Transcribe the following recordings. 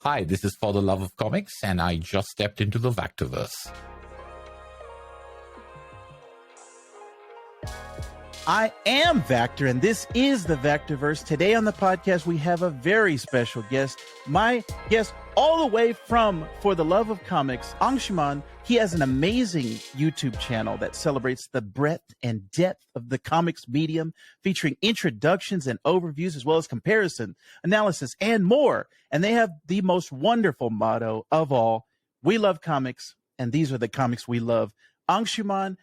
Hi, this is For the Love of Comics, and I just stepped into the Vactorverse. I am Vactor, and this is the Vactorverse. Today on the podcast, we have a very special guest. My guest all the way from For the Love of Comics, Angshuman. He has an amazing YouTube channel that celebrates the breadth and depth of the comics medium, featuring introductions and overviews, as well as comparison, analysis, and more. And they have the most wonderful motto of all: we love comics, and these are the comics we love. Angshuman,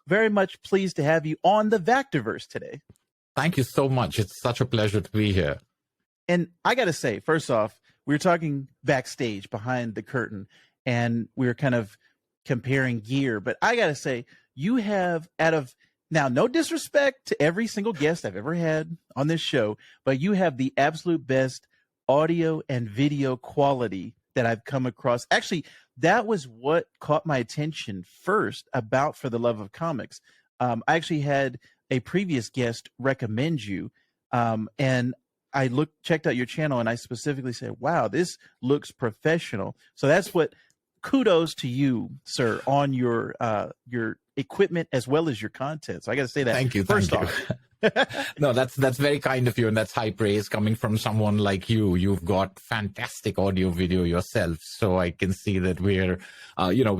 very much pleased to have you on the Vactorverse today. Thank you so much. It's such a pleasure to be here. And I got to say, first off, we were talking backstage behind the curtain, and we were kind of comparing gear. But I got to say, you have, now, no disrespect to every single guest I've ever had on this show, but you have the absolute best audio and video quality that I've come across. Actually, that was what caught my attention first about For the Love of Comics. I actually had a previous guest recommend you, and I checked out your channel, and I specifically said, wow, this looks professional. So that's what, kudos to you, sir, on your equipment as well as your content. So I got to say that. Thank you. First Thank off. you. No, that's very kind of you, and that's high praise coming from someone like you. You've got fantastic audio video yourself, so I can see that we're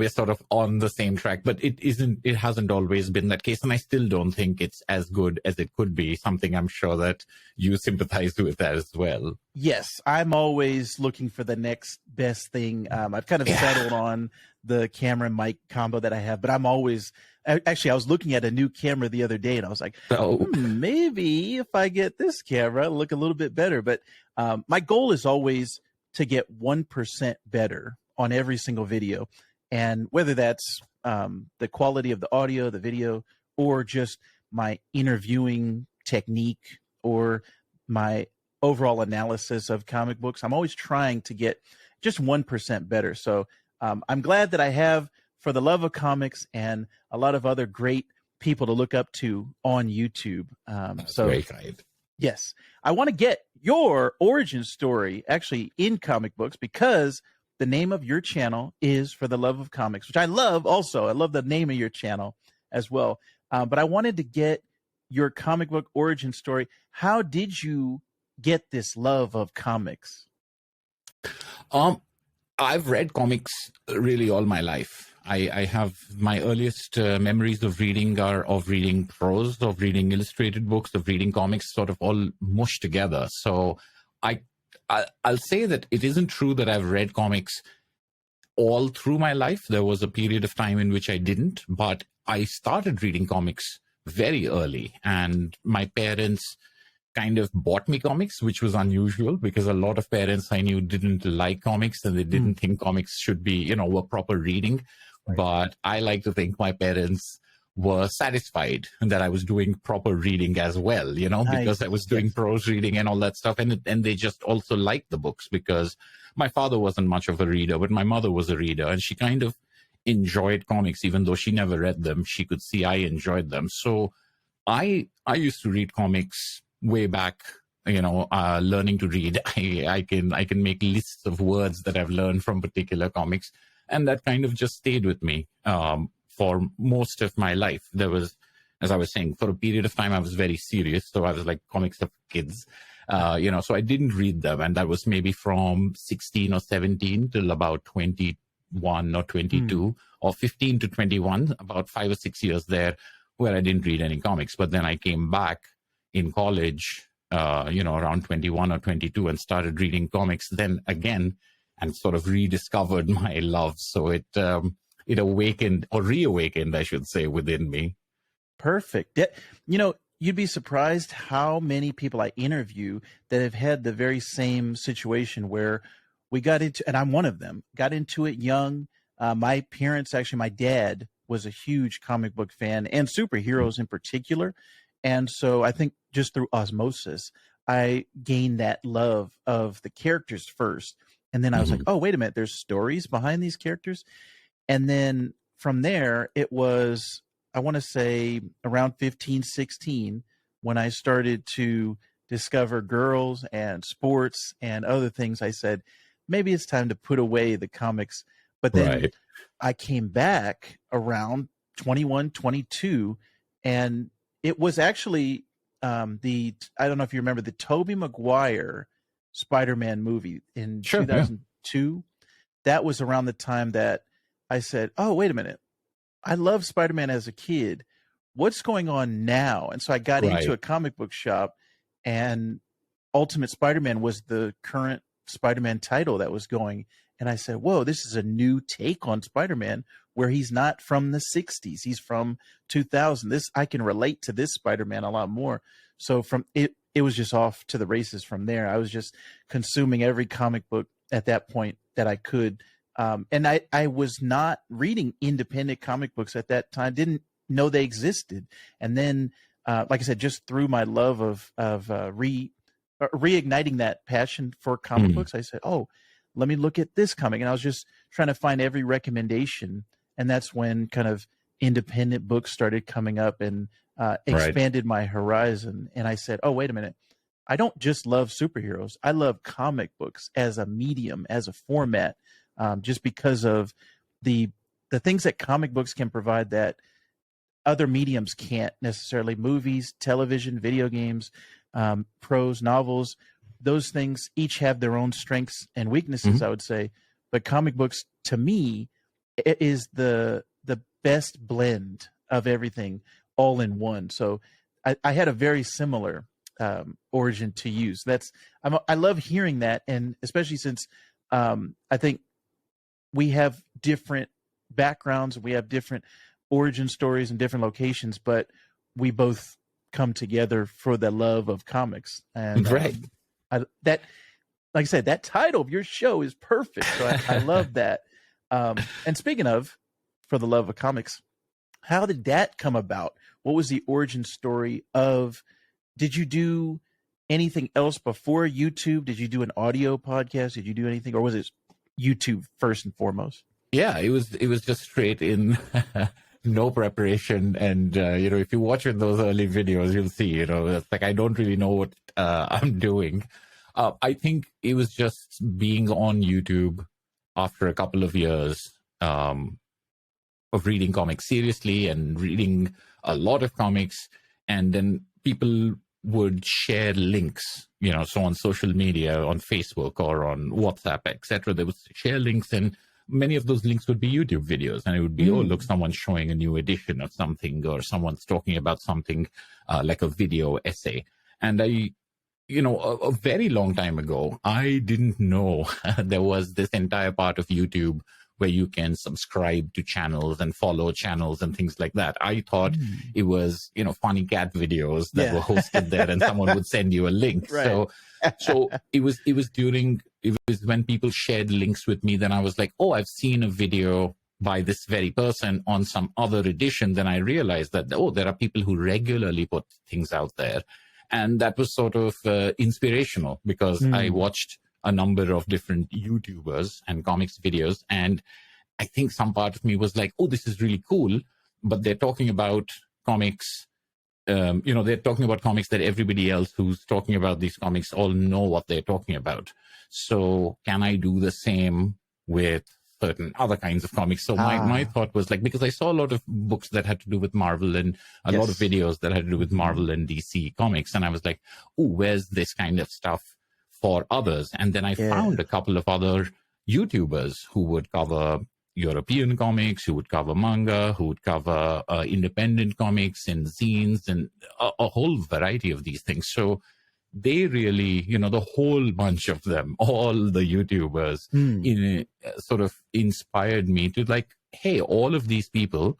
sort of on the same track. But it hasn't always been that case, and I still don't think it's as good as it could be. Something I'm sure that you sympathize with as well. Yes, I'm always looking for the next best thing. I've kind of settled on the camera and mic combo that I have, but I'm always actually, I was looking at a new camera the other day, and I was like, maybe if I get this camera, it'll look a little bit better. But my goal is always to get 1% better on every single video. And whether that's the quality of the audio, the video, or just my interviewing technique or my overall analysis of comic books, I'm always trying to get just 1% better. So I'm glad that I have For the Love of Comics and a lot of other great people to look up to on YouTube. That's very kind. Yes, I want to get your origin story actually in comic books, because the name of your channel is For the Love of Comics, which I love also. I love the name of your channel as well. But I wanted to get your comic book origin story. How did you get this love of comics? I've read comics really all my life. I have my earliest memories of reading are of reading prose, of reading illustrated books, of reading comics, sort of all mushed together. So I'll say that it isn't true that I've read comics all through my life. There was a period of time in which I didn't, but I started reading comics very early, and my parents kind of bought me comics, which was unusual because a lot of parents I knew didn't like comics, and they didn't think comics should be, were proper reading. Right. But I like to think my parents were satisfied that I was doing proper reading as well, because I was doing prose reading and all that stuff. And they just also liked the books, because my father wasn't much of a reader, but my mother was a reader, and she kind of enjoyed comics. Even though she never read them, she could see I enjoyed them. So I used to read comics way back, learning to read. I can make lists of words that I've learned from particular comics, and that kind of just stayed with me for most of my life. There was, as I was saying, for a period of time I was very serious, so I was like, comics are for kids, so I didn't read them, and that was maybe from 16 or 17 till about 21 or 22 or 15 to 21, about 5 or 6 years there where I didn't read any comics. But then I came back in college, around 21 or 22, and started reading comics then again, and sort of rediscovered my love. So it awakened, or reawakened, I should say, within me. Perfect. You'd be surprised how many people I interview that have had the very same situation where we got into, and I'm one of them, got into it young. My parents, actually, my dad was a huge comic book fan, and superheroes in particular. And so I think just through osmosis, I gained that love of the characters first. And then I was like, oh, wait a minute, there's stories behind these characters. And then from there, it was, I want to say around 15, 16, when I started to discover girls and sports and other things. I said, maybe it's time to put away the comics. But then I came back around 21, 22, and it was actually I don't know if you remember the Tobey Maguire Spider-Man movie in 2002. That was around the time that I said, oh, wait a minute. I loved Spider-Man as a kid. What's going on now? And so I got into a comic book shop, and Ultimate Spider-Man was the current Spider-Man title that was going. And I said, whoa, this is a new take on Spider-Man where he's not from the 60s. He's from 2000. I can relate to this Spider-Man a lot more. So from it was just off to the races from there. I was just consuming every comic book at that point that I could. And I was not reading independent comic books at that time, didn't know they existed. And then, like I said, just through my love of reigniting that passion for comic books, I said, oh, let me look at this comic. And I was just trying to find every recommendation. And that's when kind of independent books started coming up and expanded my horizon. And I said, oh, wait a minute. I don't just love superheroes. I love comic books as a medium, as a format, just because of the things that comic books can provide that other mediums can't necessarily. Movies, television, video games, prose, novels, those things each have their own strengths and weaknesses, I would say. But comic books, to me, it is the best blend of everything all in one. So I had a very similar origin to you. So I love hearing that, and especially since I think we have different backgrounds, we have different origin stories and different locations, but we both come together for the love of comics. And like I said, that title of your show is perfect. So I love that. And speaking of for the love of comics, how did that come about? What was the origin story of? Did you do anything else before YouTube? Did you do an audio podcast? Did you do anything, or was it YouTube first and foremost? Yeah, it was just straight in, no preparation. And, if you watch those early videos, you'll see, it's like, I don't really know what I'm doing. I think it was just being on YouTube after a couple of years of reading comics seriously and reading a lot of comics. And then people would share links, so on social media, on Facebook or on WhatsApp, etc. They would share links, and many of those links would be YouTube videos, and it would be, oh, look, someone's showing a new edition of something, or someone's talking about something like a video essay. And a very long time ago, I didn't know there was this entire part of YouTube where you can subscribe to channels and follow channels and things like that. I thought it was, funny cat videos that were hosted there, and someone would send you a link. Right. So it was when people shared links with me, then I was like, oh, I've seen a video by this very person on some other edition. Then I realized that, oh, there are people who regularly put things out there. And that was sort of inspirational, because I watched a number of different YouTubers and comics videos. And I think some part of me was like, oh, this is really cool. But they're talking about comics, they're talking about comics that everybody else who's talking about these comics all know what they're talking about. So can I do the same with certain other kinds of comics? So my thought was like, because I saw a lot of books that had to do with Marvel and a lot of videos that had to do with Marvel and DC comics. And I was like, oh, where's this kind of stuff for others? And then I found a couple of other YouTubers who would cover European comics, who would cover manga, who would cover independent comics and zines and a whole variety of these things. So they really, the whole bunch of them, all the YouTubers, sort of inspired me to like, hey, all of these people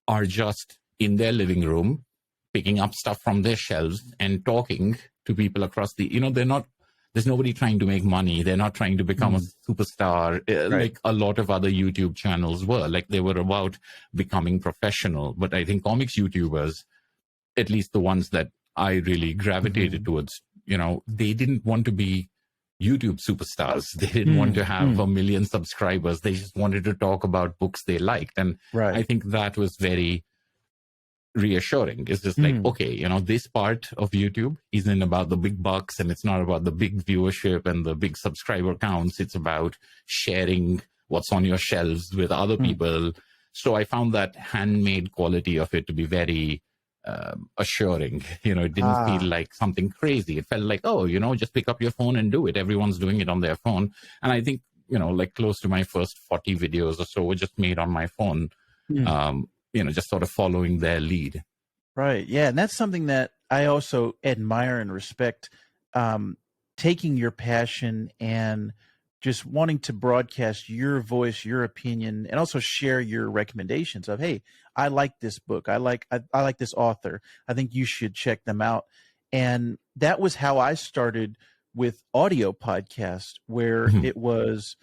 are just in their living room, picking up stuff from their shelves and talking to people across there's nobody trying to make money. They're not trying to become a superstar like a lot of other YouTube channels were. Like, they were about becoming professional. But I think comics YouTubers, at least the ones that I really gravitated towards, they didn't want to be YouTube superstars. They didn't want to have 1 million subscribers. They just wanted to talk about books they liked. And I think that was very reassuring. It's just like, okay, you know, this part of YouTube isn't about the big bucks, and it's not about the big viewership and the big subscriber counts. It's about sharing what's on your shelves with other people. So I found that handmade quality of it to be very assuring. You know, it didn't feel like something crazy. It felt like, oh, you know, just pick up your phone and do it. Everyone's doing it on their phone. And I think, you know, like close to my first 40 videos or so were just made on my phone, you know, just sort of following their lead. Right. Yeah. And that's something that I also admire and respect, taking your passion and just wanting to broadcast your voice, your opinion, and also share your recommendations of, hey, I like this book. I like this author. I think you should check them out. And that was how I started with audio podcast, where it was,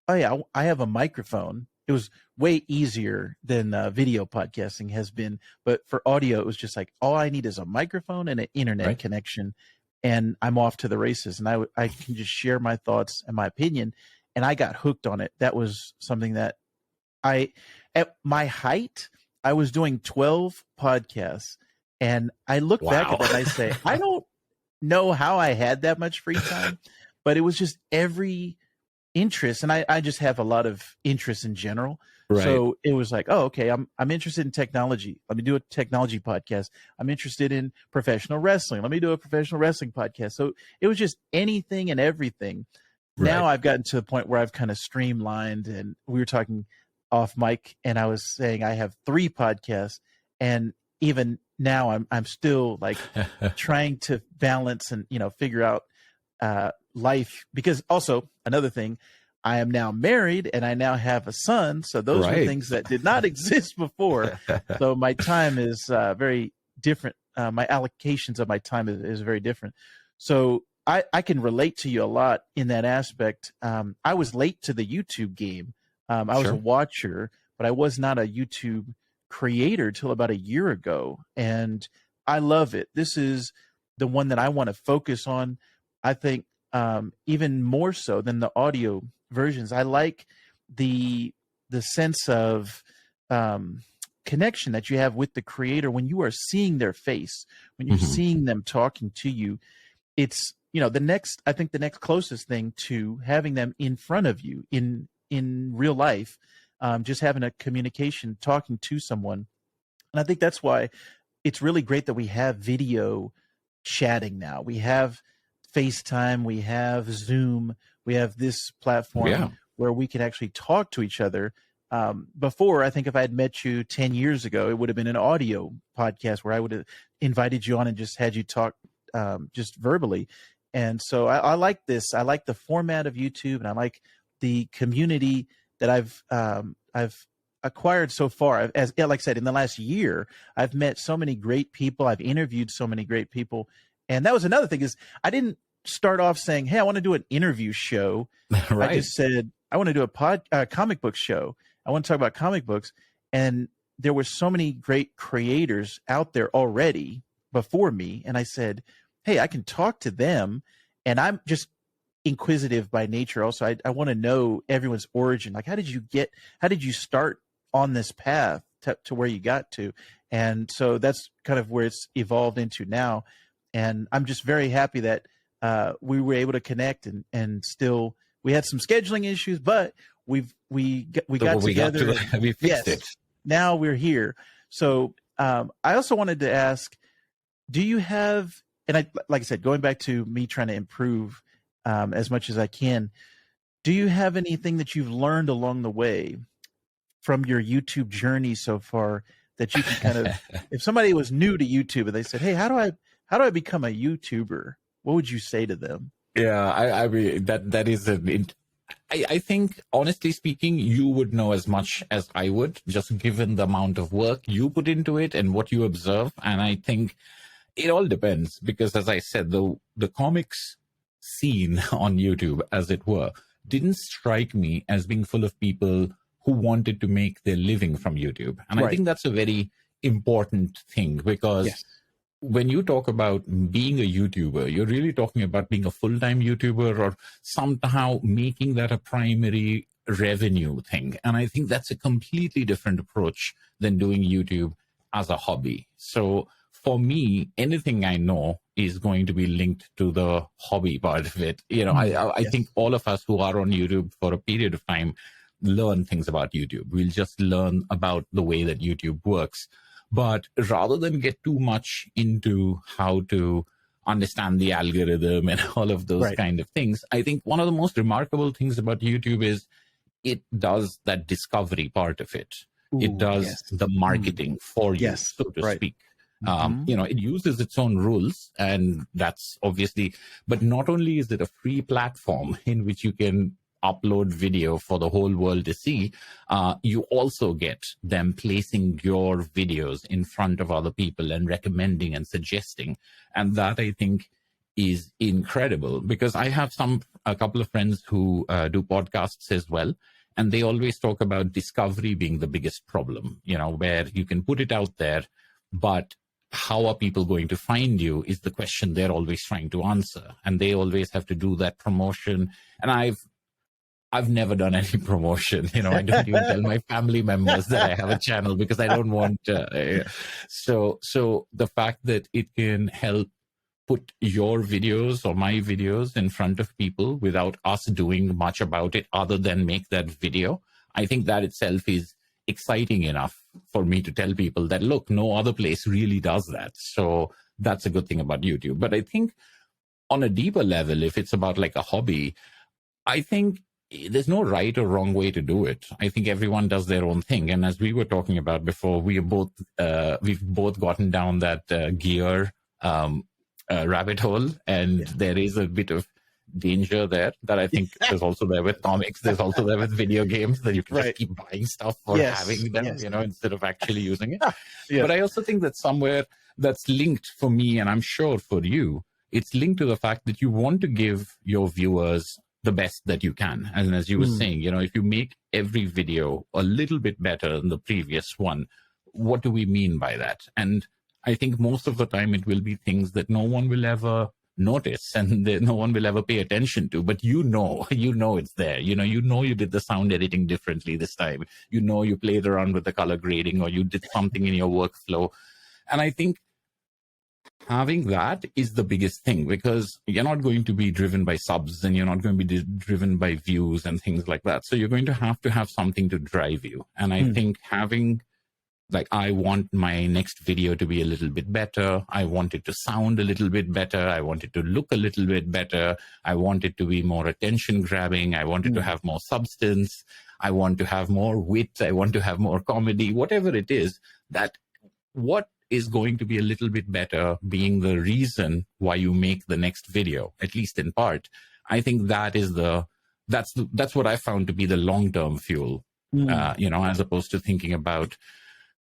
oh yeah, I have a microphone. It was way easier than video podcasting has been. But for audio, it was just like, all I need is a microphone and an internet connection, and I'm off to the races. And I can just share my thoughts and my opinion. And I got hooked on it. That was something that at my height, I was doing 12 podcasts. And I look back at that and I say, I don't know how I had that much free time, but it was just every interest. And I just have a lot of interest in general. So it was like, oh, okay, I'm interested in technology. Let me do a technology podcast. I'm interested in professional wrestling. Let me do a professional wrestling podcast. So it was just anything and everything. Now I've gotten to the point where I've kind of streamlined, and we were talking off mic, and I was saying I have 3 podcasts, and even now I'm still like trying to balance and, you know, figure out life, because also another thing, I am now married and I now have a son. So those were things that did not exist before. So my time is very different. My allocations of my time is very different. So I can relate to you a lot in that aspect. I was late to the YouTube game. I was a watcher, but I was not a YouTube creator till about a year ago. And I love it. This is the one that I want to focus on. I think even more so than the audio versions. I like the sense of connection that you have with the creator when you are seeing their face, when you're seeing them talking to you. It's, you know, I think the next closest thing to having them in front of you in real life, just having a communication, talking to someone. And I think that's why it's really great that we have video chatting now. We have FaceTime, we have Zoom, we have this platform where we can actually talk to each other. Before, I think if I had met you 10 years ago, it would have been an audio podcast where I would have invited you on and just had you talk just verbally. And so I like this. I like the format of YouTube, and I like the community that I've acquired so far. Like I said, in the last year, I've met so many great people. I've interviewed so many great people. And that was another thing, is I didn't start off saying, hey, I want to do an interview show. I just said, I want to do a comic book show. I want to talk about comic books. And there were so many great creators out there already before me. And I said, hey, I can talk to them. And I'm just inquisitive by nature. Also, I want to know everyone's origin. Like, how did you start on this path to where you got to? And so that's kind of where it's evolved into now. And I'm just very happy that we were able to connect, and still we had some scheduling issues, but we got together. We fixed it. Now we're here. So I also wanted to ask, do you have, and like I said, going back to me trying to improve as much as I can, do you have anything that you've learned along the way from your YouTube journey so far that you can kind of, if somebody was new to YouTube and they said, hey, how do I become a YouTuber? What would you say to them? Yeah, I mean, that is I think, honestly speaking, you would know as much as I would, just given the amount of work you put into it and what you observe. And I think it all depends, because, as I said, the comics scene on YouTube, as it were, didn't strike me as being full of people who wanted to make their living from YouTube. And I think that's a very important thing, because when you talk about being a YouTuber, you're really talking about being a full-time YouTuber or somehow making that a primary revenue thing. And I think that's a completely different approach than doing YouTube as a hobby. So for me, anything I know is going to be linked to the hobby part of it. I think all of us who are on YouTube for a period of time learn things about YouTube. We'll just learn about the way that YouTube works. But rather than get too much into how to understand the algorithm and all of those kind of things, I think one of the most remarkable things about YouTube is it does that discovery part of it. It does the marketing for you, so to speak. It uses its own rules, and that's obviously, but not only is it a free platform in which you can upload video for the whole world to see, you also get them placing your videos in front of other people and recommending and suggesting. And that, I think, is incredible, because I have a couple of friends who do podcasts as well. And they always talk about discovery being the biggest problem, where you can put it out there, but how are people going to find you is the question they're always trying to answer. And they always have to do that promotion. And I've never done any promotion. I don't even tell my family members that I have a channel, because I don't want so the fact that it can help put your videos or my videos in front of people without us doing much about it other than make that video, I think that itself is exciting enough for me to tell people that, look, no other place really does that. So that's a good thing about YouTube. But I think on a deeper level, if it's about like a hobby, I think there's no right or wrong way to do it. I think everyone does their own thing. And as we were talking about before, we've both gotten down that gear rabbit hole, and there is a bit of danger there that I think there's also there with comics. There's also there with video games, that you can just keep buying stuff for having them, instead of actually using it. But I also think that somewhere that's linked for me, and I'm sure for you, it's linked to the fact that you want to give your viewers the best that you can. And as you were saying, if you make every video a little bit better than the previous one, what do we mean by that? And I think most of the time it will be things that no one will ever notice and no one will ever pay attention to, but you know it's there. You did the sound editing differently this time. You played around with the color grading, or you did something in your workflow. And I think having that is the biggest thing, because you're not going to be driven by subs, and you're not going to be driven by views and things like that. So you're going to have something to drive you. And I think having, like, I want my next video to be a little bit better. I want it to sound a little bit better. I want it to look a little bit better. I want it to be more attention grabbing. I want it to have more substance. I want to have more wit. I want to have more comedy, whatever it is, that what is going to be a little bit better being the reason why you make the next video, at least in part. I think that's what I found to be the long-term fuel, as opposed to thinking about,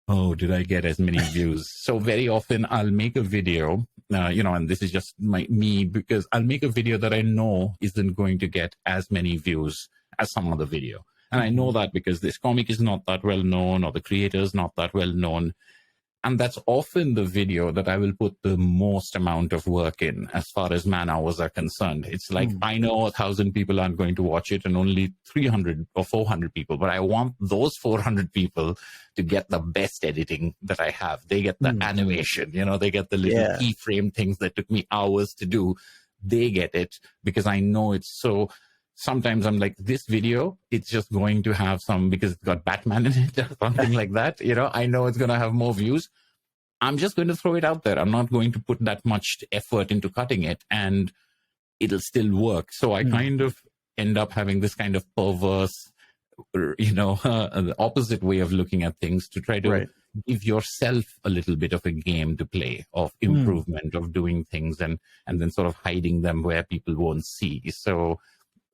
oh, did I get as many views? So very often I'll make a video, and this is just me, because I'll make a video that I know isn't going to get as many views as some other video. And I know that because this comic is not that well known, or the creator is not that well known. And that's often the video that I will put the most amount of work in as far as man hours are concerned. It's like, I know 1,000 people aren't going to watch it and only 300 or 400 people, but I want those 400 people to get the best editing that I have. They get the animation, they get the little keyframe things that took me hours to do. They get it because I know it's so. Sometimes I'm like, this video, it's just going to have some, because it's got Batman in it or something like that. I know it's going to have more views. I'm just going to throw it out there. I'm not going to put that much effort into cutting it, and it'll still work. So I kind of end up having this kind of perverse, the opposite way of looking at things, to try to give yourself a little bit of a game to play, of improvement, of doing things, and then sort of hiding them where people won't see. So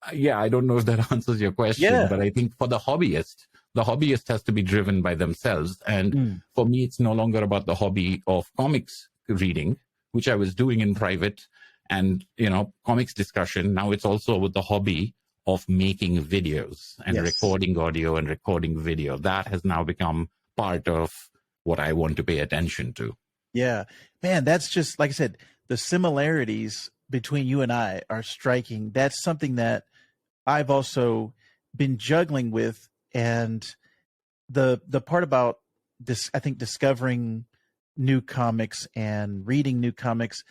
I don't know if that answers your question, but I think for the hobbyist has to be driven by themselves. And for me, it's no longer about the hobby of comics reading, which I was doing in private, and, comics discussion. Now it's also with the hobby of making videos and recording audio and recording video. That has now become part of what I want to pay attention to. Yeah, man, that's just, like I said, the similarities between you and I are striking. That's something that I've also been juggling with. And the part about this, I think, discovering new comics and reading new comics,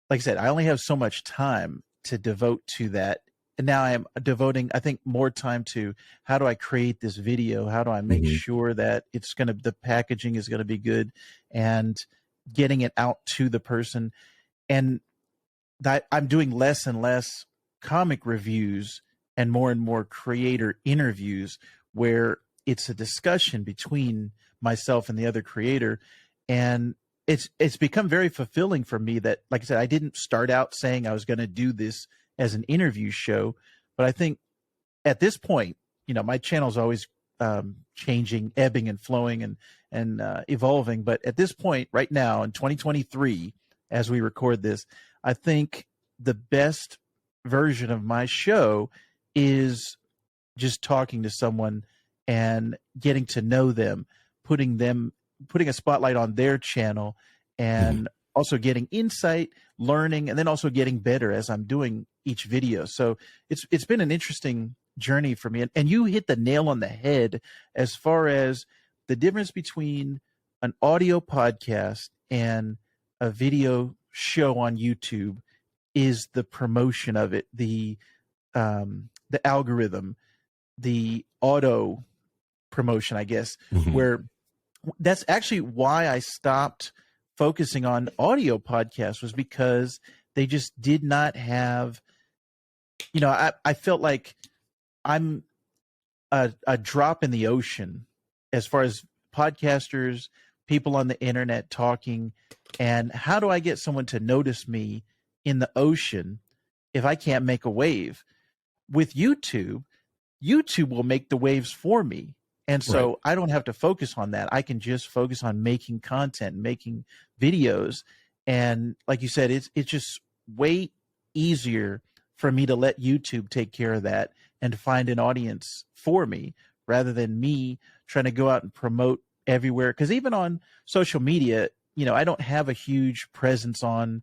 like I said, I only have so much time to devote to that. And now I am devoting, I think, more time to how do I create this video? How do I make sure that the packaging is going to be good, and getting it out to the person. And that I'm doing less and less comic reviews and more creator interviews where it's a discussion between myself and the other creator. And it's become very fulfilling for me that, like I said, I didn't start out saying I was going to do this as an interview show, but I think at this point, my channel's always changing, ebbing and flowing and evolving. But at this point, right now in 2023, as we record this, I think the best version of my show is just talking to someone and getting to know them, putting a spotlight on their channel, and also getting insight, learning, and then also getting better as I'm doing each video. So it's been an interesting journey for me. And you hit the nail on the head as far as the difference between an audio podcast and a video show on YouTube is the promotion of it, the algorithm, the auto promotion, I guess, where that's actually why I stopped focusing on audio podcasts, was because they just did not have, I felt like I'm a drop in the ocean as far as podcasters, people on the internet talking. And how do I get someone to notice me in the ocean if I can't make a wave? With YouTube will make the waves for me. And so I don't have to focus on that. I can just focus on making content, making videos. And like you said, it's just way easier for me to let YouTube take care of that and find an audience for me, rather than me trying to go out and promote everywhere. Because even on social media, I don't have a huge presence on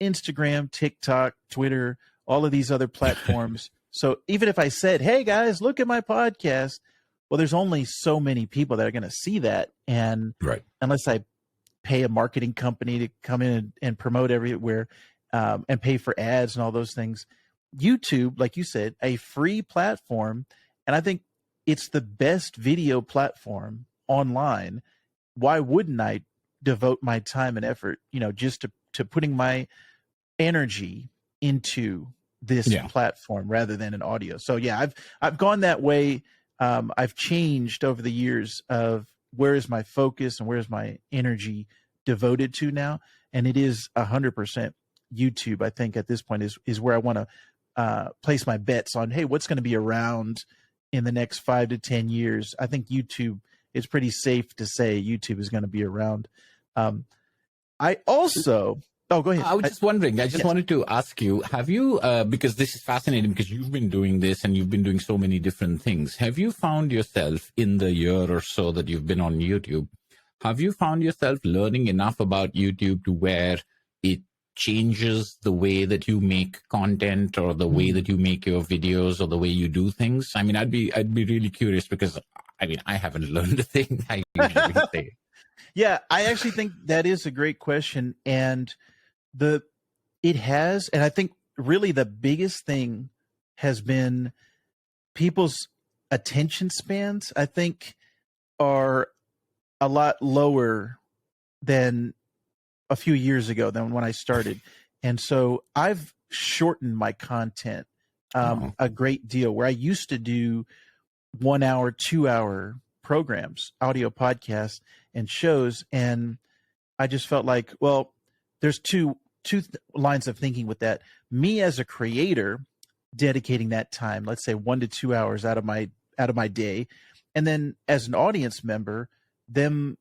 Instagram, TikTok, Twitter, all of these other platforms. So even if I said, hey guys, look at my podcast, well, there's only so many people that are going to see that. And unless I pay a marketing company to come in and promote everywhere, and pay for ads and all those things, YouTube, like you said, a free platform. And I think it's the best video platform online. Why wouldn't I devote my time and effort, just to putting my energy into this platform rather than an audio? So yeah, I've gone that way. I've changed over the years of where is my focus and where is my energy devoted to now. And it is 100% YouTube. I think at this point is where I want to place my bets on, hey, what's going to be around in the next 5 to 10 years? I think YouTube, it's pretty safe to say YouTube is going to be around. I also, go ahead. I was just wondering, I just wanted to ask you, have you, because this is fascinating because you've been doing this and you've been doing so many different things. Have you found yourself in the year or so that you've been on YouTube, have you found yourself learning enough about YouTube to where it changes the way that you make content or the way that you make your videos or the way you do things? I mean, I'd be really curious because I haven't learned a thing. I usually say. Yeah, I actually think that is a great question. And it has, and I think really the biggest thing has been people's attention spans, I think, are a lot lower than a few years ago than when I started. And so I've shortened my content a great deal, where I used to do 1 hour, 2 hour programs, audio podcasts and shows. And I just felt like, well, there's two lines of thinking with that. Me as a creator, dedicating that time, let's say 1 to 2 hours out of my day. And then as an audience member, them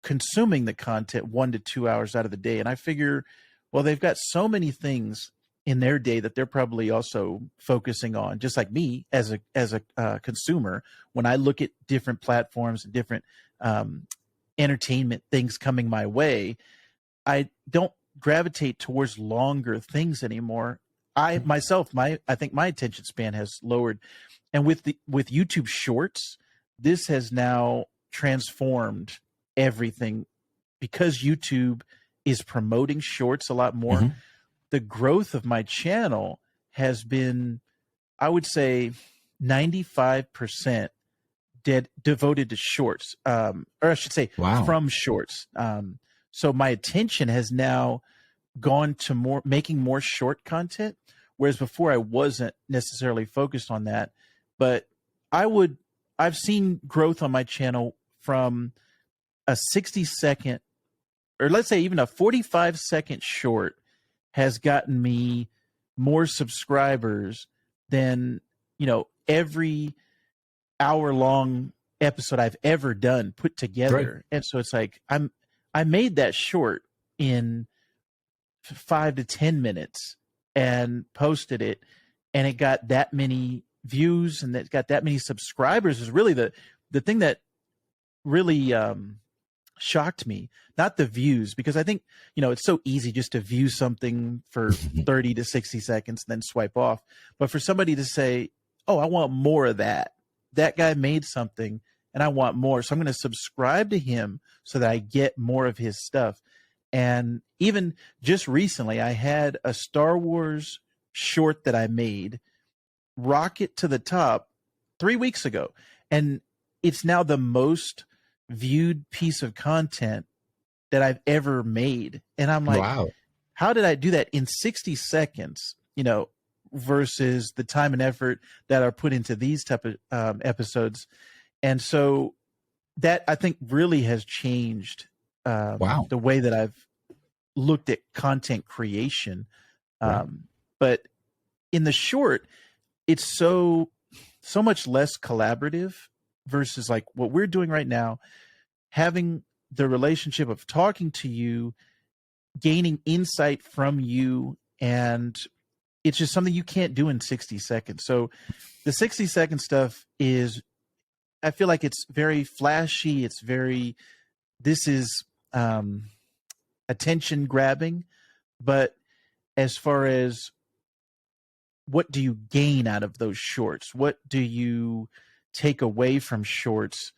consuming the content 1 to 2 hours out of the day. And I figure, well, they've got so many things in their day that they're probably also focusing on, just like me as a consumer. When I look at different platforms and different entertainment things coming my way, I don't gravitate towards longer things anymore. I think my attention span has lowered. And with YouTube Shorts, this has now transformed everything because YouTube is promoting shorts a lot more, Mm-hmm. the growth of my channel has been, I would say, 95% devoted to shorts, or I should say Wow. from shorts. So my attention has now gone to making more short content, whereas before I wasn't necessarily focused on that. But I've seen growth on my channel from a 60-second, or let's say even a 45-second short has gotten me more subscribers than, every hour-long episode I've ever done put Right. together. And so it's like I made that short in 5 to 10 minutes and posted it, and it got that many views and it got that many subscribers. Is really the thing that really shocked me. Not the views, because I think, it's so easy just to view something for 30 to 60 seconds and then swipe off. But for somebody to say, oh, I want more of that. That guy made something and I want more. So I'm going to subscribe to him so that I get more of his stuff. And even just recently, I had a Star Wars short that I made rocket to the top 3 weeks ago. And it's now the most viewed piece of content that I've ever made. And I'm like, Wow. how did I do that in 60 seconds, versus the time and effort that are put into these type of episodes? And so that, I think, really has changed Wow. the way that I've looked at content creation. Right. But in the short, it's so much less collaborative versus like what we're doing right now, having the relationship of talking to you, gaining insight from you, and it's just something you can't do in 60 seconds. So the 60-second stuff is, I feel like it's very flashy. It's very, this is attention grabbing. But as far as what do you gain out of those shorts? What do you take away from shorts?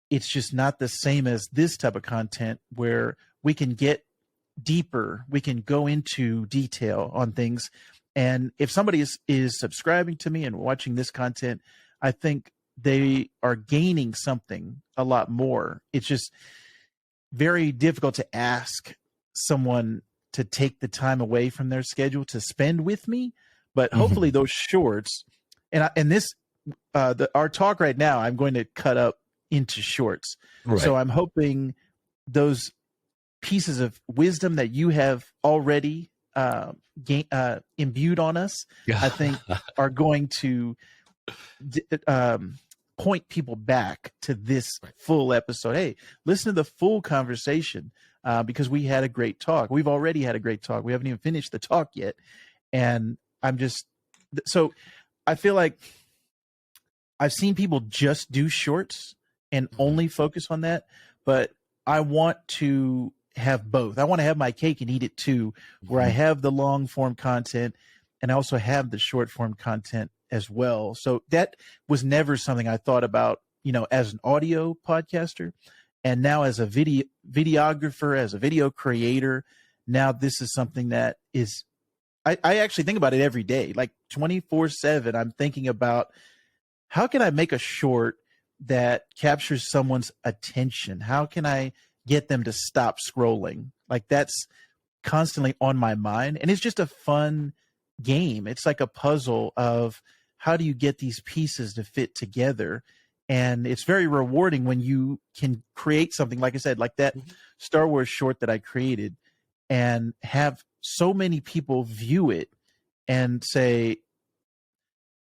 It's just not the same as this type of content where we can get deeper. We can go into detail on things. And if somebody is subscribing to me and watching this content, I think they are gaining something a lot more. It's just very difficult to ask someone to take the time away from their schedule to spend with me. But hopefully those shorts, and this, our talk right now, I'm going to cut up into shorts. Right. So I'm hoping those pieces of wisdom that you have already imbued on us, I think are going to point people back to this full episode. Hey, listen to the full conversation because we had a great talk. We've already had a great talk. We haven't even finished the talk yet. And so I feel like I've seen people just do shorts and only focus on that, but I want to have both. I want to have my cake and eat it too, where I have the long form content and I also have the short form content as well. So that was never something I thought about, as an audio podcaster. And now as a videographer, as a video creator, now this is something that is, I actually think about it every day, like 24/7. I'm thinking about, how can I make a short that captures someone's attention? How can I get them to stop scrolling? Like, that's constantly on my mind. And it's just a fun game. It's like a puzzle of how do you get these pieces to fit together? And it's very rewarding when you can create something, like I said, like that Star Wars short that I created, and have so many people view it and say,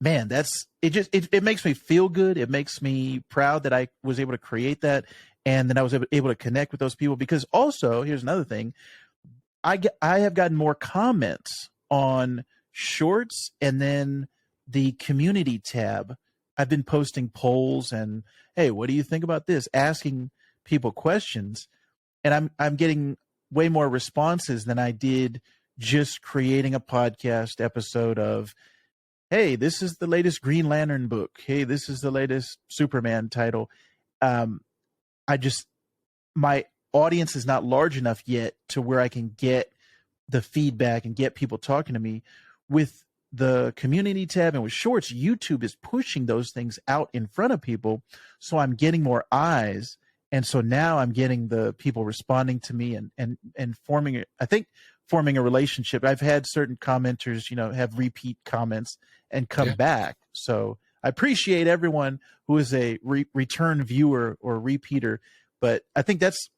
man, that's it. It makes me feel good. It makes me proud that I was able to create that, and then I was able to connect with those people. Because also, here's another thing: I have gotten more comments on shorts, and then the community tab. I've been posting polls and, hey, what do you think about this? Asking people questions, and I'm getting way more responses than I did just creating a podcast episode of, hey, this is the latest Green Lantern book. Hey, this is the latest Superman title. I just, my audience is not large enough yet to where I can get the feedback and get people talking to me. With the community tab and with shorts, YouTube is pushing those things out in front of people. So I'm getting more eyes. And so now I'm getting the people responding to me and forming, I think, forming a relationship. I've had certain commenters, have repeat comments and come back. So I appreciate everyone who is a return viewer or repeater. But I think that's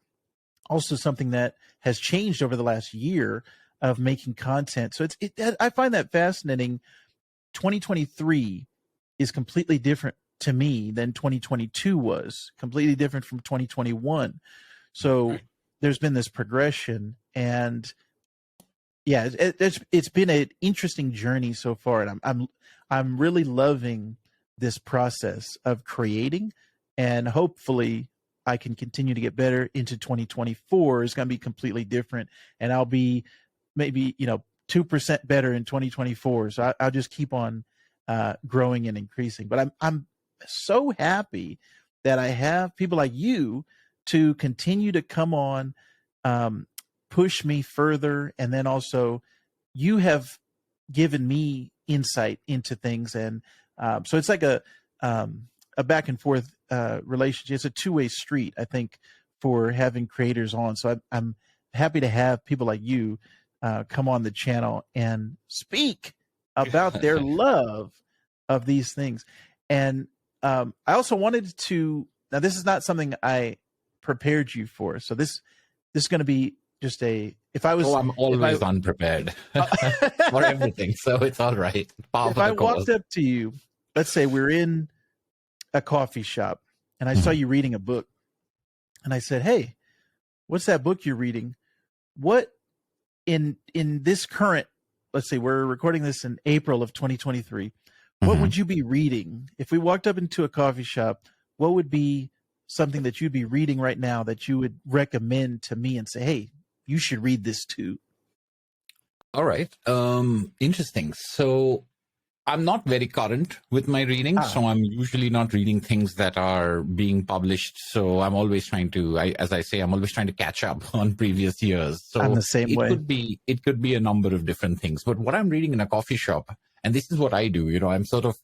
also something that has changed over the last year of making content. So I find that fascinating. 2023 is completely different to me than 2022 was, completely different from 2021. So there's been this progression, and yeah, it's been an interesting journey so far, and I'm really loving this process of creating, and hopefully I can continue to get better into 2024. Is going to be completely different, and I'll be maybe 2% better in 2024. So I'll just keep on growing and increasing. But I'm so happy that I have people like you to continue to come on, push me further, and then also you have given me insight into things, and so it's like a back and forth relationship. It's a two-way street, I think, for having creators on. So I'm happy to have people like you come on the channel and speak about their love of these things. And I also wanted to, now this is not something I prepared you for. So this is going to be just I'm always unprepared for everything. So it's all right. If I walked up to you, let's say we're in a coffee shop and I saw you reading a book and I said, "Hey, what's that book you're reading? What in this current, let's say we're recording this in April of 2023, what would you be reading? If we walked up into a coffee shop, what would be something that you'd be reading right now that you would recommend to me and say, hey, you should read this too?" All right. Interesting. So I'm not very current with my reading, so I'm usually not reading things that are being published. So I'm always trying to, as I say, I'm always trying to catch up on previous years. So I'm the same way. It could be a number of different things. But what I'm reading in a coffee shop, and this is what I do, I'm sort of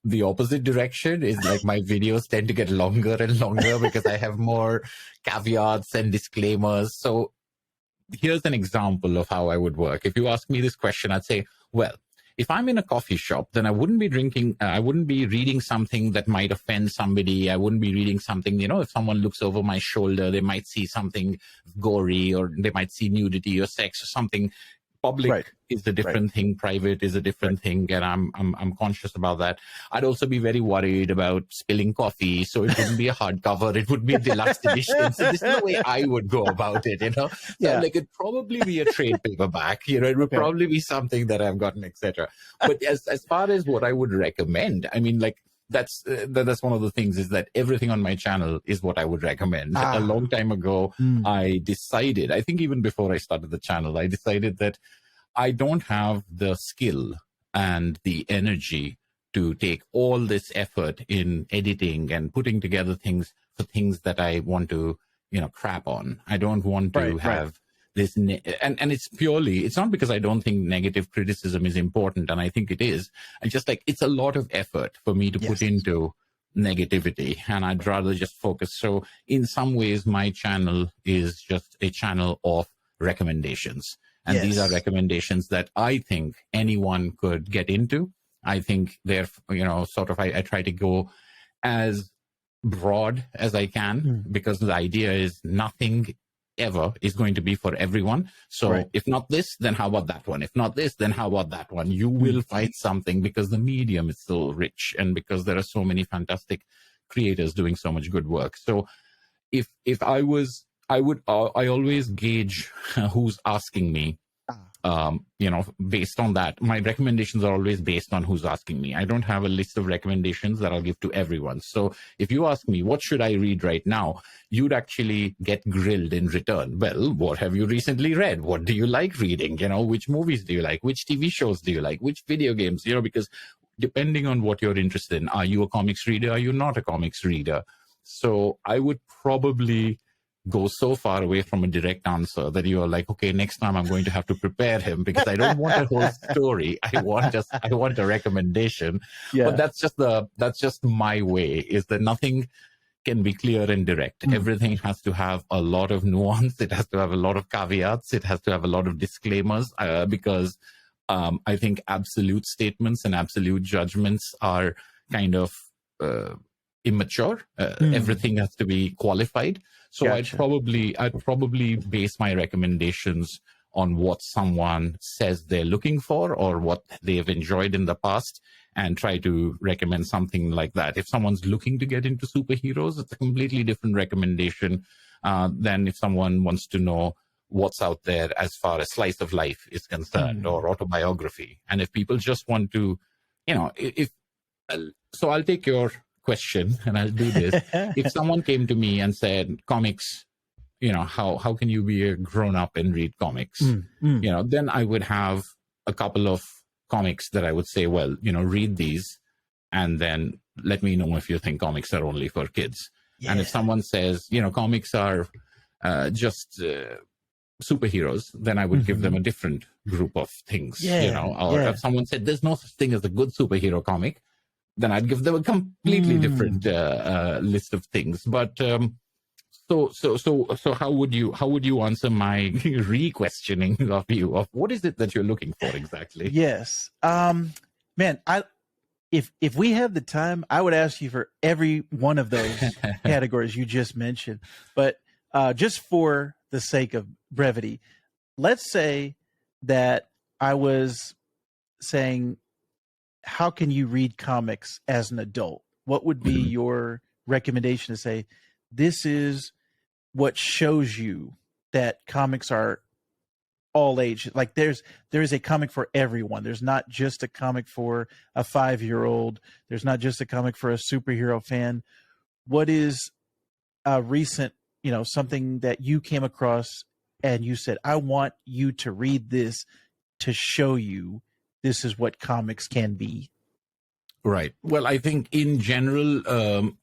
the opposite direction, is like my videos tend to get longer and longer because I have more caveats and disclaimers. So here's an example of how I would work. If you ask me this question, I'd say, well, if I'm in a coffee shop, then I wouldn't be reading something that might offend somebody. I wouldn't be reading something, if someone looks over my shoulder, they might see something gory, or they might see nudity or sex or something. Public is a different thing. Private is a different thing. And I'm conscious about that. I'd also be very worried about spilling coffee. So it wouldn't be a hardcover. It would be a deluxe edition. So this is the way I would go about it, So it'd probably be a trade paperback, it would probably be something that I've gotten, etc. But as far as what I would recommend, I mean, that's one of the things, is that everything on my channel is what I would recommend. A long time ago, I decided, I think even before I started the channel, I decided that I don't have the skill and the energy to take all this effort in editing and putting together things for things that I want to, crap on. I don't want to have this, and it's not because I don't think negative criticism is important, and I think it is. And just it's a lot of effort for me to put into negativity, and I'd rather just focus. So in some ways, my channel is just a channel of recommendations. And these are recommendations that I think anyone could get into. I think they're, I try to go as broad as I can, because the idea is nothing ever is going to be for everyone. So if not this, then how about that one? If not this, then how about that one? You will find something, because the medium is so rich, and because there are so many fantastic creators doing so much good work. So if I always gauge who's asking me, based on that. My recommendations are always based on who's asking me. I don't have a list of recommendations that I'll give to everyone. So if you ask me, what should I read right now? You'd actually get grilled in return. Well, what have you recently read? What do you like reading? Which movies do you like? Which TV shows do you like? Which video games? Because depending on what you're interested in, are you a comics reader? Are you not a comics reader? So I would probably go so far away from a direct answer that you are like, okay, next time I'm going to have to prepare him because I don't want a whole story. I want a recommendation. Yeah. But that's just my way, is that nothing can be clear and direct. Everything has to have a lot of nuance. It has to have a lot of caveats. It has to have a lot of disclaimers, because I think absolute statements and absolute judgments are kind of immature. Everything has to be qualified. So Gotcha. I'd probably base my recommendations on what someone says they're looking for or what they've enjoyed in the past, and try to recommend something like that. If someone's looking to get into superheroes, it's a completely different recommendation than if someone wants to know what's out there as far as slice of life is concerned or autobiography. And if people just want to, so I'll take your question and I'll do this. If someone came to me and said, comics, how can you be a grown up and read comics? Then I would have a couple of comics that I would say, well, read these and then let me know if you think comics are only for kids. Yeah. And if someone says, comics are just superheroes, then I would give them a different group of things, if someone said there's no such thing as a good superhero comic, then I'd give them a completely different list of things. But so how would you answer my re-questioning of you of what is it that you're looking for exactly? Yes, man, if we had the time, I would ask you for every one of those categories you just mentioned. But just for the sake of brevity, let's say that I was saying, how can you read comics as an adult? What would be your recommendation to say, this is what shows you that comics are all age? Like there is a comic for everyone. There's not just a comic for a 5-year-old. There's not just a comic for a superhero fan. What is a recent, something that you came across and you said, I want you to read this to show you this is what comics can be? Right. Well, I think in general,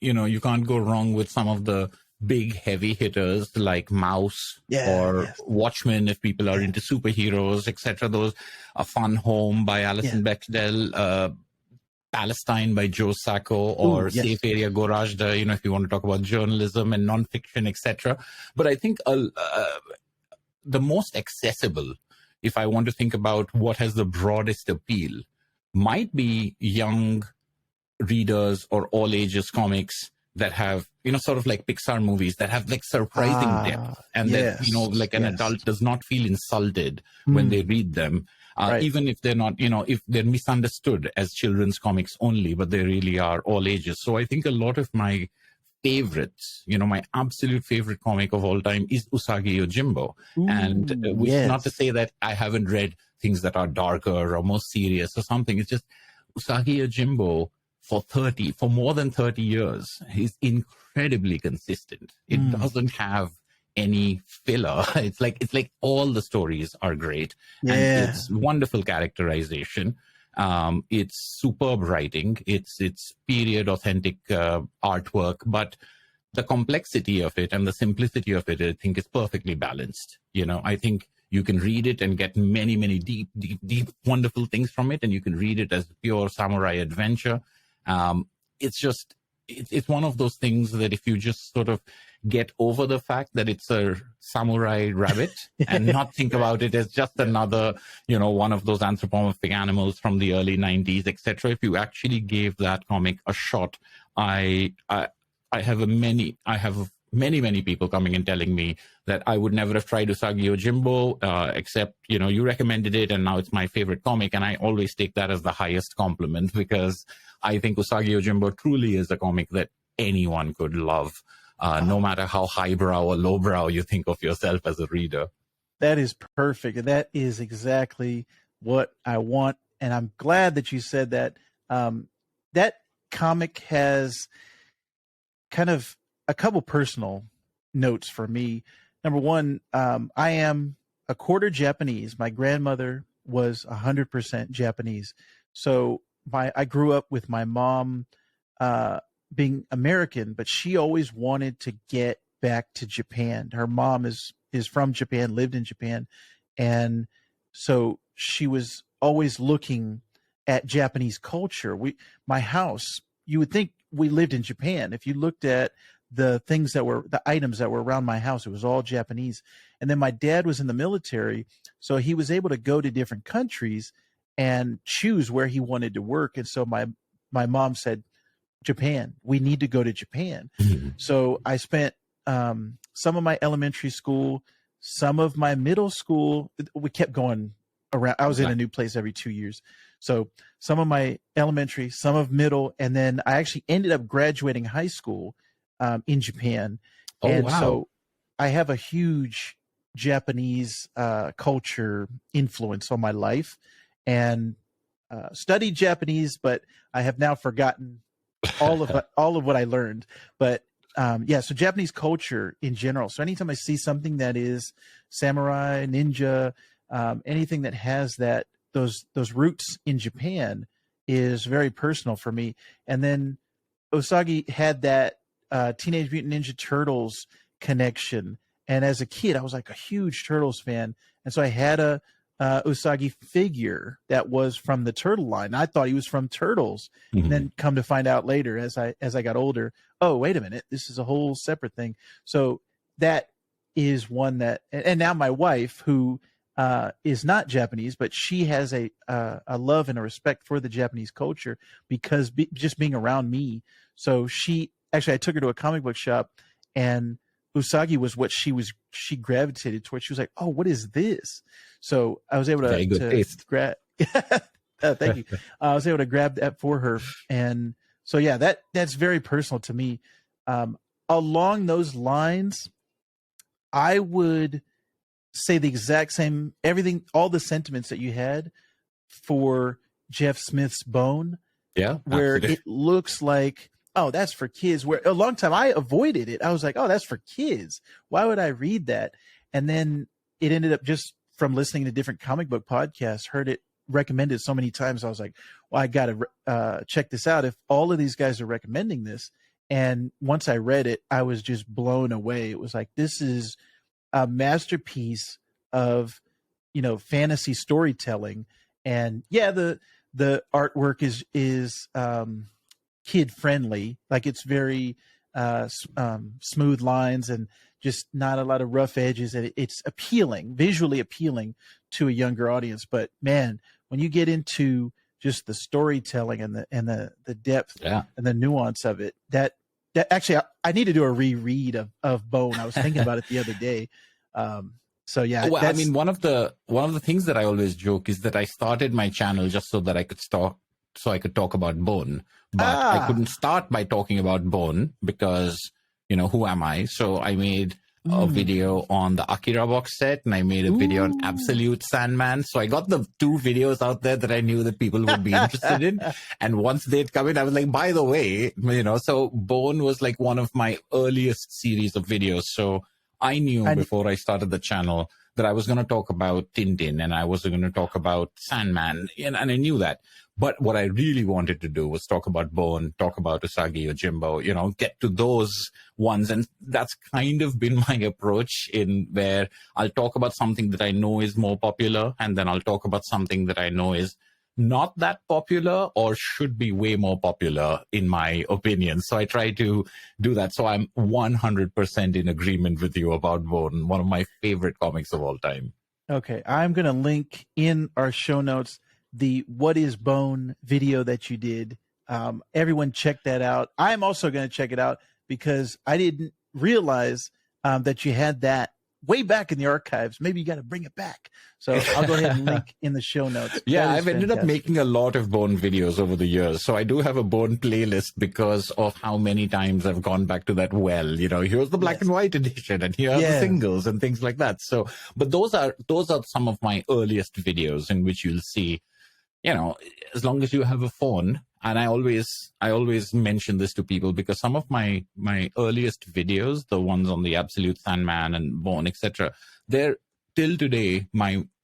you can't go wrong with some of the big heavy hitters like Mouse or Watchmen if people are into superheroes, etc. Those are Fun Home by Alison Bechdel, Palestine by Joe Sacco, or Safe Area Gorajda, if you want to talk about journalism and nonfiction, etc. But I think the most accessible, if I want to think about what has the broadest appeal, might be young readers or all ages comics that have, sort of like Pixar movies that have like surprising depth, and that, like an adult does not feel insulted when they read them. Even if they're not, if they're misunderstood as children's comics only, but they really are all ages. So I think a lot of my favorites, my absolute favorite comic of all time is Usagi Yojimbo. And which is not to say that I haven't read things that are darker or more serious or something. It's just Usagi Yojimbo for more than 30 years, is incredibly consistent. It doesn't have any filler. It's like all the stories are great, and it's wonderful characterization. It's superb writing. It's period authentic artwork, but the complexity of it and the simplicity of it, I think, is perfectly balanced. I think you can read it and get many, many deep, wonderful things from it, and you can read it as pure samurai adventure. It's one of those things that if you just sort of get over the fact that it's a samurai rabbit and not think about it as just another, one of those anthropomorphic animals from the early 90s, etc. If you actually gave that comic a shot, I have many people coming and telling me that I would never have tried Usagi Yojimbo, except, you recommended it and now it's my favorite comic. And I always take that as the highest compliment, because I think Usagi Yojimbo truly is a comic that anyone could love, no matter how highbrow or lowbrow you think of yourself as a reader. That is perfect. And that is exactly what I want. And I'm glad that you said that. That comic has kind of a couple personal notes for me. Number one, I am a quarter Japanese. My grandmother was 100% Japanese. So I grew up with my mom being American, but she always wanted to get back to Japan. Her mom is from Japan, lived in Japan, and so she was always looking at Japanese culture. My house, you would think we lived in Japan. If you looked at the items that were around my house, it was all Japanese. And then my dad was in the military, so he was able to go to different countries and choose where he wanted to work. And so my mom said, Japan, we need to go to Japan. Mm-hmm. So I spent some of my elementary school, some of my middle school. We kept going around. I was in a new place every 2 years. So some of my elementary, some of middle, and then I actually ended up graduating high school in Japan. Oh, and wow. So I have a huge Japanese culture influence on my life, and studied Japanese, but I have now forgotten all of what I learned. But so Japanese culture in general. So anytime I see something that is samurai, ninja, anything that has those roots in Japan is very personal for me. And then Usagi had that Teenage Mutant Ninja Turtles connection. And as a kid, I was like a huge Turtles fan. And so I had a Usagi figure that was from the Turtle line. I thought he was from Turtles. Mm-hmm. And then come to find out later as I got older, oh, wait a minute, this is a whole separate thing. So that is one that, and now my wife, who is not Japanese, but she has a love and a respect for the Japanese culture because just being around me. So I took her to a comic book shop, and Usagi was what she gravitated towards. She was like, "Oh, what is this?" So I was able to grab. Thank you. I was able to grab that for her, and so yeah, that's very personal to me. Along those lines, I would say the exact same, everything, all the sentiments that you had for Jeff Smith's Bone. Yeah, where absolutely. It looks like, oh, that's for kids. Where a long time I avoided it. I was like, oh, that's for kids. Why would I read that? And then it ended up, just from listening to different comic book podcasts, heard it recommended so many times. I was like, well, I got to check this out. If all of these guys are recommending this. And once I read it, I was just blown away. It was like, this is a masterpiece of, fantasy storytelling. And yeah, the artwork is kid friendly. Like, it's very smooth lines and just not a lot of rough edges. And it's appealing, visually appealing to a younger audience. But man, when you get into just the storytelling and the depth and the nuance of it, that actually, I need to do a reread of Bone. I was thinking about it the other day. So yeah. Well, I mean, one of the things that I always joke is that I started my channel just so that I could talk about Bone, but I couldn't start by talking about Bone because, who am I? So I made a video on the Akira box set, and I made a video on Absolute Sandman. So I got the two videos out there that I knew that people would be interested in. And once they'd come in, I was like, by the way, so Bone was like one of my earliest series of videos. So I knew before I started the channel that I was going to talk about Tintin and I was going to talk about Sandman, and I knew that. But what I really wanted to do was talk about Bone, talk about Usagi Yojimbo, get to those ones. And that's kind of been my approach, in where I'll talk about something that I know is more popular, and then I'll talk about something that I know is not that popular or should be way more popular in my opinion. So I try to do that. So I'm 100% in agreement with you about Bone, one of my favorite comics of all time. Okay, I'm going to link in our show notes the What is Bone video that you did. Everyone check that out. I'm also going to check it out because I didn't realize that you had that way back in the archives. Maybe you got to bring it back. So I'll go ahead and link in the show notes. Yeah, I've ended up making a lot of Bone videos over the years. So I do have a Bone playlist because of how many times I've gone back to that well. Here's the black and white edition, and here are the singles and things like that. So, but those are some of my earliest videos in which you'll see, as long as you have a phone. And I always mention this to people because some of my earliest videos, the ones on the Absolute Sandman and Bone, etc., they're till today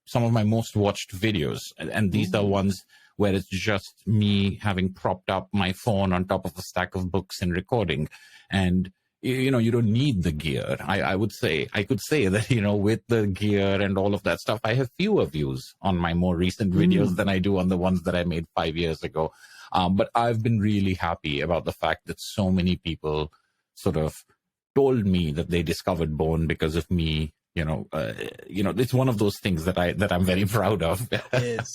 some of my most watched videos. And these are ones where it's just me having propped up my phone on top of a stack of books and recording. And you don't need the gear. I could say that, with the gear and all of that stuff, I have fewer views on my more recent videos than I do on the ones that I made 5 years ago. But I've been really happy about the fact that so many people sort of told me that they discovered Bone because of me. It's one of those things that I'm very proud of. Yes.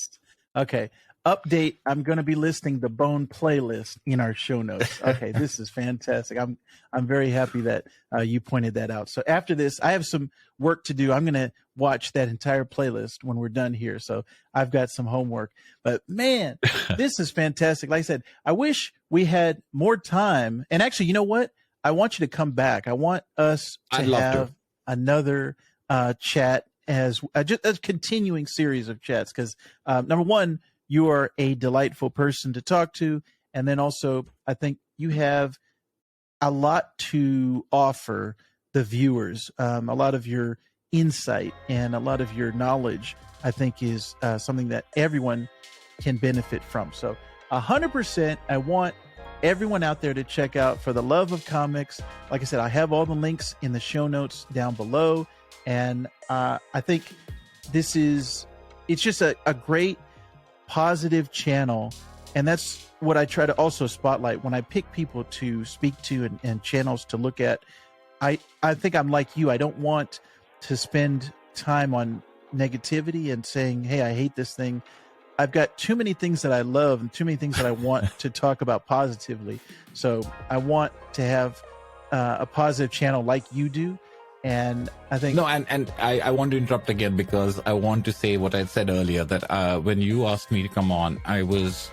Okay. Update. I'm going to be listing the Bone playlist in our show notes. Okay. This is fantastic. I'm very happy that you pointed that out. So after this, I have some work to do. I'm going to watch that entire playlist when we're done here. So I've got some homework, but man, this is fantastic. Like I said, I wish we had more time. And actually, you know what? I want you to come back. I want us to have another chat as just a continuing series of chats. Because number one, you are a delightful person to talk to. And then also, I think you have a lot to offer the viewers. A lot of your insight and a lot of your knowledge, I think, is something that everyone can benefit from. So 100%, I want everyone out there to check out For the Love of Comics. Like I said, I have all the links in the show notes down below. And I think it's just a great positive channel, and that's what I try to also spotlight when I pick people to speak to and channels to look at. I think I'm like you. I don't want to spend time on negativity and saying, hey, I hate this thing. I've got too many things that I love and too many things that I want to talk about positively. So I want to have a positive channel like you do. And I think and I want to interrupt again because I want to say what I said earlier, that when you asked me to come on, I was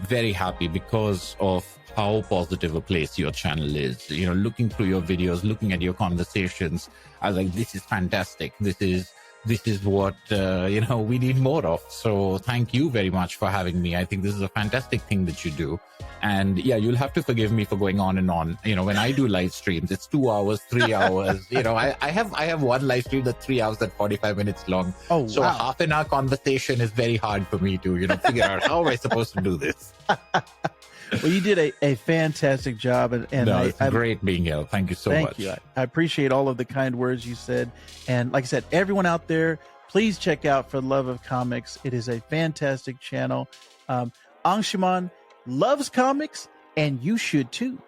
very happy because of how positive a place your channel is. Looking through your videos, looking at your conversations, I was like, this is fantastic. This is what we need more of. So thank you very much for having me. I think this is a fantastic thing that you do. And yeah, you'll have to forgive me for going on and on. When I do live streams, it's 2 hours, 3 hours. I have one live stream that's 3 hours and 45 minutes long. Oh, so wow. A half an hour conversation is very hard for me to figure out how am I supposed to do this. Well, you did a fantastic job, and it's great being here. Thank you so much. Thank you. I appreciate all of the kind words you said. And like I said, everyone out there, please check out For the Love of Comics. It is a fantastic channel. Angshuman loves comics, and you should too.